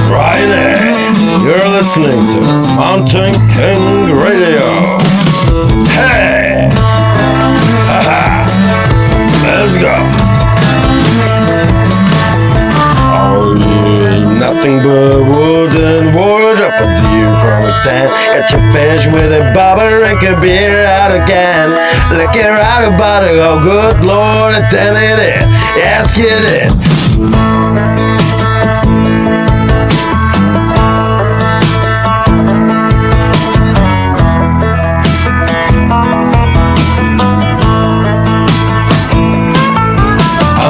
Friday, you're listening to Mountain King Radio. Hey! Haha! Let's go! Oh yeah, nothing but wood and wood up a view from a stand. Catch a fish with a bobber, drink a beer out again. Lick it out a bottle, oh good Lord, and then it in. Yes, you did.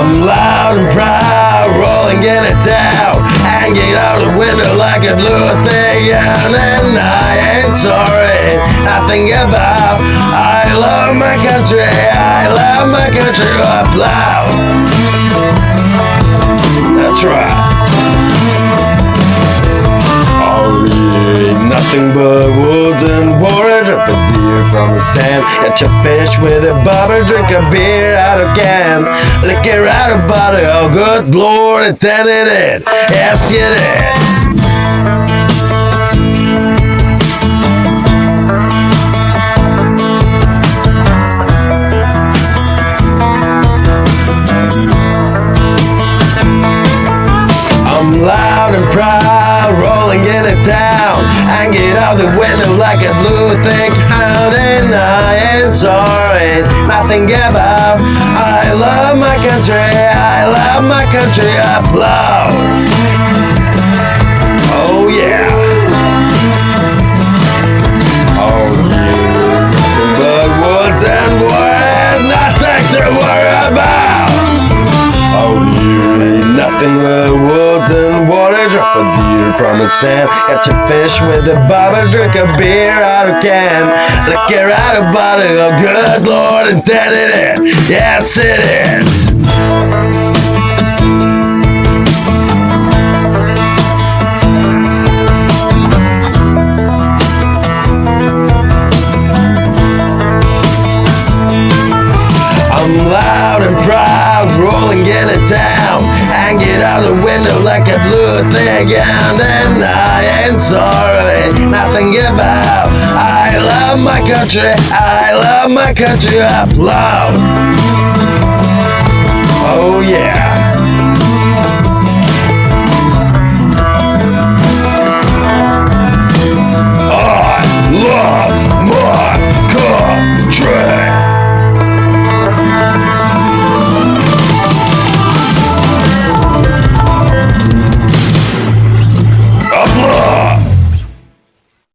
Loud and proud, rolling in it down, hanging out the window like a blue thing, and then I ain't sorry, nothing about. I love my country, I love my country up loud. That's right. Oh yeah, nothing but woods and porridge, up a beer from the stand. Catch a fish with a bobber, drink a beer out of can. Lick it out of bottle, oh good Lord, and then it in. Yes, you did. I'm loud and proud, rolling in a town, hanging out the window like a blue thing out, and I ain't sorry, nothing about. I love my country, I love my country up loud. Oh yeah. Oh yeah. Nothing but woods and words, nothing to worry about. Oh yeah. Nothing but woods and water, drop a deer from a stand. Catch a fish with a bobber, drink a beer out of can. Lick it out of bottle, oh good Lord, and then it in. Yes, it is. I'm loud and proud, rolling in it down, hanging out the window like a blue thing, and then I ain't sorry, nothing about. I love my country, I love my country up loud. Oh yeah.